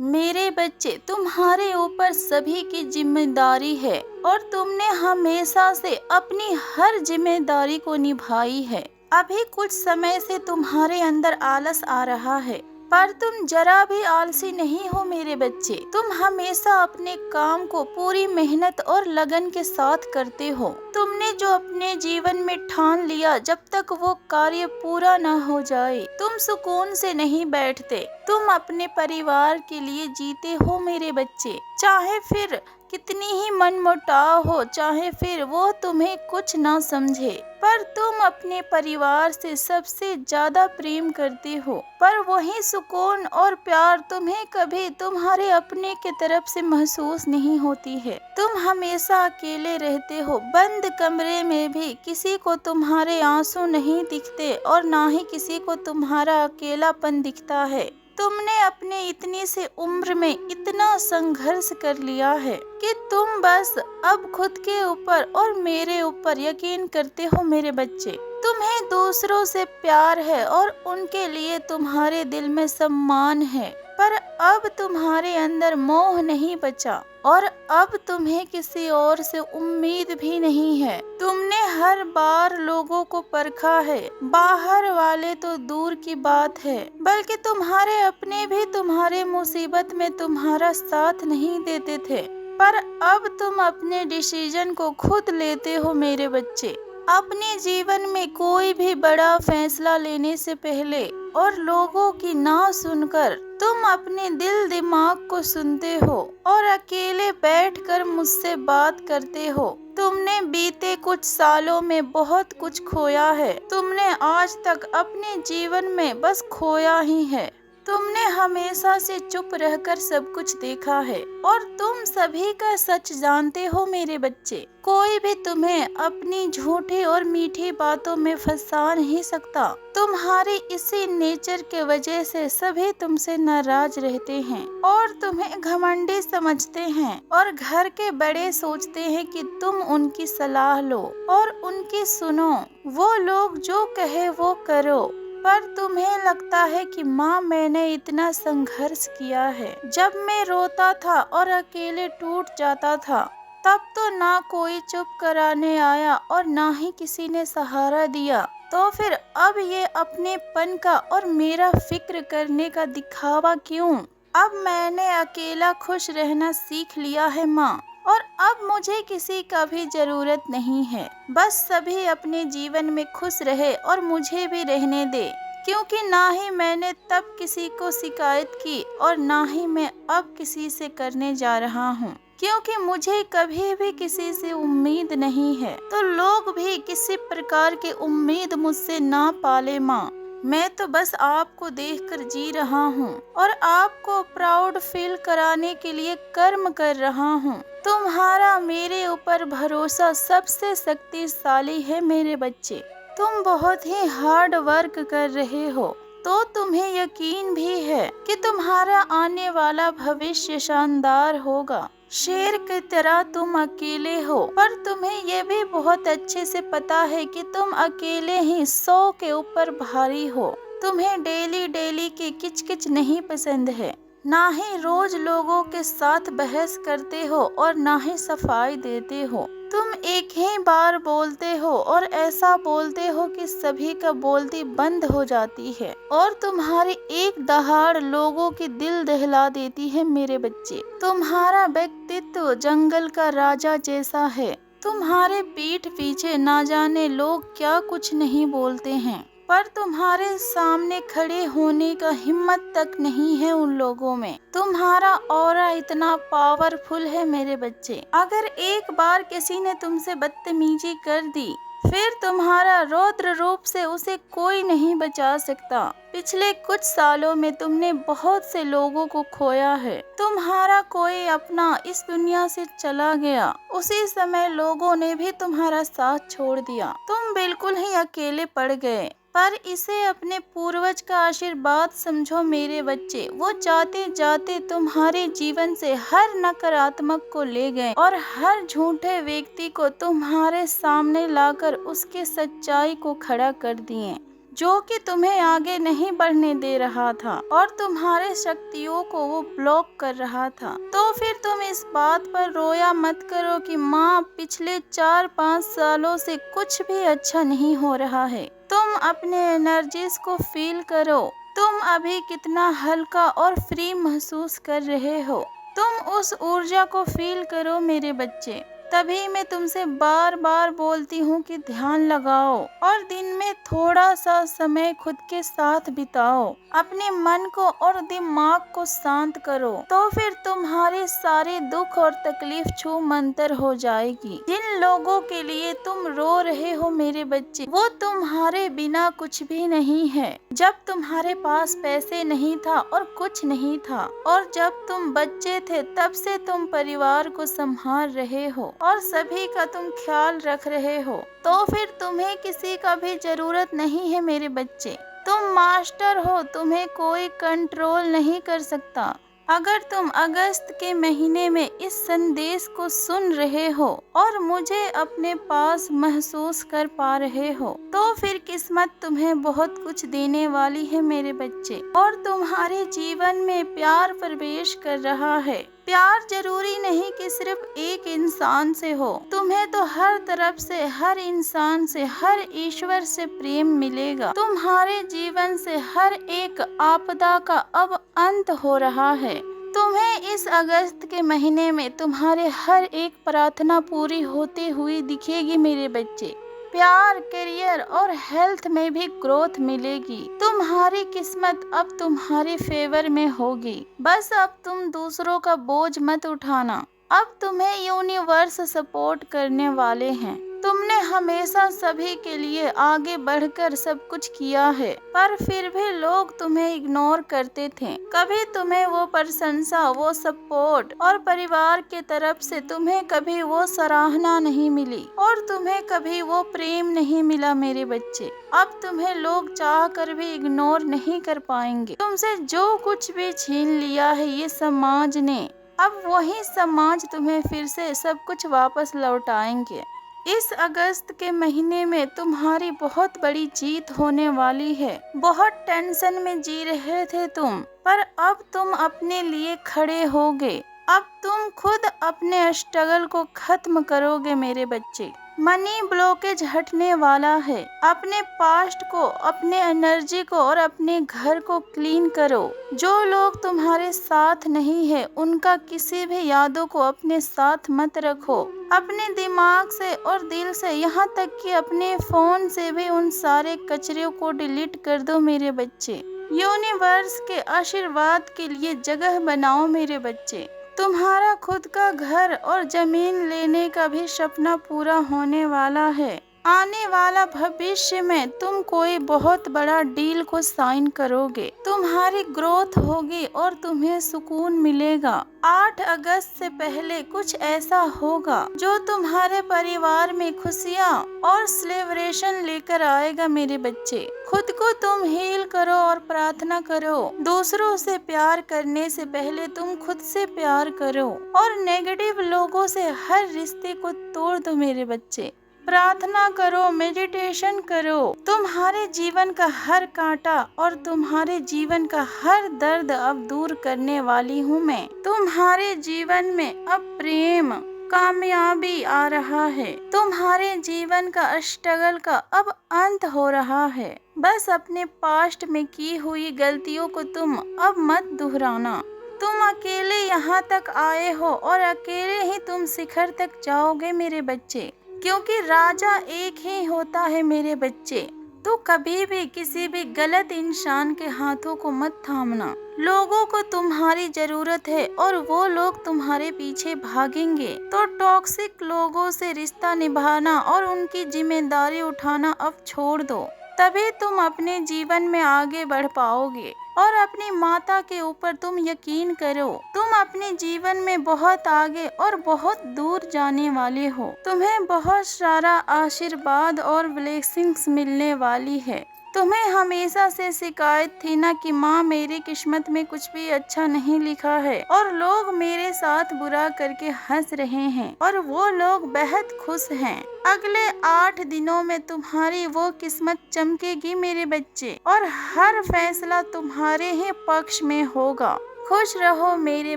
मेरे बच्चे, तुम्हारे ऊपर सभी की जिम्मेदारी है और तुमने हमेशा से अपनी हर जिम्मेदारी को निभाई है। अभी कुछ समय से तुम्हारे अंदर आलस आ रहा है, पर तुम जरा भी आलसी नहीं हो मेरे बच्चे। तुम हमेशा अपने काम को पूरी मेहनत और लगन के साथ करते हो। तुमने जो अपने जीवन में ठान लिया, जब तक वो कार्य पूरा न हो जाए तुम सुकून से नहीं बैठते। तुम अपने परिवार के लिए जीते हो मेरे बच्चे। चाहे फिर कितनी ही मनमुटाव हो, चाहे फिर वो तुम्हें कुछ ना समझे, पर तुम अपने परिवार से सबसे ज्यादा प्रेम करते हो। पर वही सुकून और प्यार तुम्हें कभी तुम्हारे अपने की तरफ से महसूस नहीं होती है। तुम हमेशा अकेले रहते हो। बंद कमरे में भी किसी को तुम्हारे आंसू नहीं दिखते और ना ही किसी को तुम्हारा अकेलापन दिखता है। तुमने अपने इतनी से उम्र में इतना संघर्ष कर लिया है कि तुम बस अब खुद के ऊपर और मेरे ऊपर यकीन करते हो मेरे बच्चे। तुम्हें दूसरों से प्यार है और उनके लिए तुम्हारे दिल में सम्मान है, पर अब तुम्हारे अंदर मोह नहीं बचा और अब तुम्हें किसी और से उम्मीद भी नहीं है। तुमने हर बार लोगों को परखा है, बाहर वाले तो दूर की बात है, बल्कि तुम्हारे अपने भी तुम्हारे मुसीबत में तुम्हारा साथ नहीं देते थे। पर अब तुम अपने डिसीजन को खुद लेते हो मेरे बच्चे। अपने जीवन में कोई भी बड़ा फैसला लेने से पहले और लोगों की ना सुनकर तुम अपने दिल दिमाग को सुनते हो और अकेले बैठकर मुझसे बात करते हो। तुमने बीते कुछ सालों में बहुत कुछ खोया है। तुमने आज तक अपने जीवन में बस खोया ही है। तुमने हमेशा से चुप रहकर सब कुछ देखा है और तुम सभी का सच जानते हो मेरे बच्चे। कोई भी तुम्हें अपनी झूठी और मीठी बातों में फंसा नहीं सकता। तुम्हारी इसी नेचर के वजह से सभी तुमसे नाराज रहते हैं और तुम्हें घमंडी समझते हैं और घर के बड़े सोचते हैं कि तुम उनकी सलाह लो और उनकी सुनो। वो लोग जो कहे वो करो। पर तुम्हें लगता है कि माँ, मैंने इतना संघर्ष किया है। जब मैं रोता था और अकेले टूट जाता था, तब तो ना कोई चुप कराने आया और ना ही किसी ने सहारा दिया। तो फिर अब ये अपनेपन का और मेरा फिक्र करने का दिखावा क्यों? अब मैंने अकेला खुश रहना सीख लिया है माँ, और अब मुझे किसी का भी जरूरत नहीं है। बस सभी अपने जीवन में खुश रहे और मुझे भी रहने दे, क्योंकि ना ही मैंने तब किसी को शिकायत की और ना ही मैं अब किसी से करने जा रहा हूँ, क्योंकि मुझे कभी भी किसी से उम्मीद नहीं है। तो लोग भी किसी प्रकार की उम्मीद मुझसे ना पाले माँ। मैं तो बस आपको देखकर जी रहा हूँ और आपको प्राउड फील कराने के लिए कर्म कर रहा हूँ। तुम्हारा मेरे ऊपर भरोसा सबसे शक्तिशाली है मेरे बच्चे। तुम बहुत ही हार्ड वर्क कर रहे हो, तो तुम्हें यकीन भी है कि तुम्हारा आने वाला भविष्य शानदार होगा। शेर की तरह तुम अकेले हो, पर तुम्हें ये भी बहुत अच्छे से पता है कि तुम अकेले ही 100 के ऊपर भारी हो। तुम्हें डेली डेली की किचकिच नहीं पसंद है, ना ही रोज लोगों के साथ बहस करते हो और ना ही सफाई देते हो। तुम एक ही बार बोलते हो और ऐसा बोलते हो कि सभी का बोलती बंद हो जाती है, और तुम्हारी एक दहाड़ लोगों की दिल दहला देती है मेरे बच्चे। तुम्हारा व्यक्तित्व जंगल का राजा जैसा है। तुम्हारे पीठ पीछे ना जाने लोग क्या कुछ नहीं बोलते हैं, पर तुम्हारे सामने खड़े होने का हिम्मत तक नहीं है उन लोगों में। तुम्हारा ऑरा इतना पावरफुल है मेरे बच्चे। अगर एक बार किसी ने तुमसे बदतमीजी कर दी, फिर तुम्हारा रौद्र रूप से उसे कोई नहीं बचा सकता। पिछले कुछ सालों में तुमने बहुत से लोगों को खोया है। तुम्हारा कोई अपना इस दुनिया से चला गया, उसी समय लोगों ने भी तुम्हारा साथ छोड़ दिया। तुम बिल्कुल ही अकेले पड़ गए। पर इसे अपने पूर्वज का आशीर्वाद समझो मेरे बच्चे। वो जाते जाते तुम्हारे जीवन से हर नकारात्मक को ले गए और हर झूठे व्यक्ति को तुम्हारे सामने लाकर उसके सच्चाई को खड़ा कर दिए। जो कि तुम्हें आगे नहीं बढ़ने दे रहा था और तुम्हारे शक्तियों को वो ब्लॉक कर रहा था। तो फिर तुम इस बात पर रोया मत करो कि माँ पिछले 4-5 सालों से कुछ भी अच्छा नहीं हो रहा है। तुम अपने एनर्जीज को फील करो। तुम अभी कितना हल्का और फ्री महसूस कर रहे हो। तुम उस ऊर्जा को फील करो मेरे बच्चे। तभी मैं तुमसे बार बार बोलती हूँ कि ध्यान लगाओ और दिन में थोड़ा सा समय खुद के साथ बिताओ। अपने मन को और दिमाग को शांत करो, तो फिर तुम्हारे सारे दुख और तकलीफ छू मंतर हो जाएगी। जिन लोगों के लिए तुम रो रहे हो मेरे बच्चे, वो तुम्हारे बिना कुछ भी नहीं है। जब तुम्हारे पास पैसे नहीं था और कुछ नहीं था, और जब तुम बच्चे थे तब से तुम परिवार को संभाल रहे हो और सभी का तुम ख्याल रख रहे हो। तो फिर तुम्हें किसी का भी जरूरत नहीं है मेरे बच्चे। तुम मास्टर हो, तुम्हें कोई कंट्रोल नहीं कर सकता। अगर तुम अगस्त के महीने में इस संदेश को सुन रहे हो और मुझे अपने पास महसूस कर पा रहे हो, तो फिर किस्मत तुम्हें बहुत कुछ देने वाली है मेरे बच्चे। और तुम्हारे जीवन में प्यार प्रवेश कर रहा है। प्यार जरूरी नहीं कि सिर्फ एक इंसान से हो, तुम्हें तो हर तरफ से, हर इंसान से, हर ईश्वर से प्रेम मिलेगा। तुम्हारे जीवन से हर एक आपदा का अब अंत हो रहा है। तुम्हें इस अगस्त के महीने में तुम्हारे हर एक प्रार्थना पूरी होते हुई दिखेगी मेरे बच्चे। प्यार, करियर और हेल्थ में भी ग्रोथ मिलेगी। तुम्हारी किस्मत अब तुम्हारे फेवर में होगी। बस अब तुम दूसरों का बोझ मत उठाना। अब तुम्हें यूनिवर्स सपोर्ट करने वाले हैं। तुमने हमेशा सभी के लिए आगे बढ़कर सब कुछ किया है, पर फिर भी लोग तुम्हें इग्नोर करते थे। कभी तुम्हें वो प्रशंसा, वो सपोर्ट और परिवार के तरफ से तुम्हें कभी वो सराहना नहीं मिली और तुम्हें कभी वो प्रेम नहीं मिला मेरे बच्चे। अब तुम्हें लोग चाह कर भी इग्नोर नहीं कर पाएंगे। तुमसे जो कुछ भी छीन लिया है ये समाज ने, अब वही समाज तुम्हें फिर से सब कुछ वापस लौटाएंगे। इस अगस्त के महीने में तुम्हारी बहुत बड़ी जीत होने वाली है। बहुत टेंशन में जी रहे थे तुम, पर अब तुम अपने लिए खड़े होगे। अब तुम खुद अपने स्ट्रगल को खत्म करोगे मेरे बच्चे। मनी ब्लॉकेज हटने वाला है। अपने पास्ट को, अपने एनर्जी को और अपने घर को क्लीन करो। जो लोग तुम्हारे साथ नहीं है उनका किसी भी यादों को अपने साथ मत रखो। अपने दिमाग से और दिल से, यहाँ तक कि अपने फोन से भी उन सारे कचरे को डिलीट कर दो मेरे बच्चे। यूनिवर्स के आशीर्वाद के लिए जगह बनाओ मेरे बच्चे। तुम्हारा खुद का घर और जमीन लेने का भी सपना पूरा होने वाला है। आने वाला भविष्य में तुम कोई बहुत बड़ा डील को साइन करोगे। तुम्हारी ग्रोथ होगी और तुम्हें सुकून मिलेगा। 8 अगस्त से पहले कुछ ऐसा होगा जो तुम्हारे परिवार में खुशियाँ और सेलिब्रेशन लेकर आएगा मेरे बच्चे। खुद को तुम हील करो और प्रार्थना करो। दूसरों से प्यार करने से पहले तुम खुद से प्यार करो और नेगेटिव लोगों से हर रिश्ते को तोड़ दो मेरे बच्चे। प्रार्थना करो, मेडिटेशन करो। तुम्हारे जीवन का हर कांटा और तुम्हारे जीवन का हर दर्द अब दूर करने वाली हूँ मैं। तुम्हारे जीवन में अब प्रेम, कामयाबी आ रहा है। तुम्हारे जीवन का स्ट्रगल का अब अंत हो रहा है। बस अपने पास्ट में की हुई गलतियों को तुम अब मत दोहराना। तुम अकेले यहाँ तक आए हो और अकेले ही तुम शिखर तक जाओगे मेरे बच्चे, क्योंकि राजा एक ही होता है मेरे बच्चे। तो कभी भी किसी भी गलत इंसान के हाथों को मत थामना। लोगों को तुम्हारी जरूरत है और वो लोग तुम्हारे पीछे भागेंगे। तो टॉक्सिक लोगों से रिश्ता निभाना और उनकी जिम्मेदारी उठाना अब छोड़ दो। तभी तुम अपने जीवन में आगे बढ़ पाओगे और अपनी माता के ऊपर तुम यकीन करो। तुम अपने जीवन में बहुत आगे और बहुत दूर जाने वाले हो। तुम्हें बहुत सारा आशीर्वाद और ब्लेसिंग्स मिलने वाली है। तुम्हें हमेशा से शिकायत थी ना कि माँ मेरी किस्मत में कुछ भी अच्छा नहीं लिखा है और लोग मेरे साथ बुरा करके हंस रहे हैं और वो लोग बेहद खुश हैं। अगले 8 दिनों में तुम्हारी वो किस्मत चमकेगी मेरे बच्चे और हर फैसला तुम्हारे ही पक्ष में होगा। खुश रहो मेरे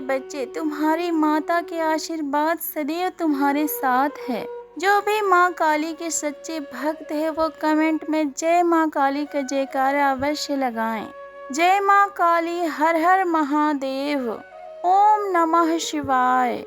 बच्चे, तुम्हारी माता के आशीर्वाद सदैव तुम्हारे साथ है। जो भी माँ काली के सच्चे भक्त है वो कमेंट में जय माँ काली का जयकारा अवश्य लगाएं। जय माँ काली, हर हर महादेव, ओम नमः शिवाय।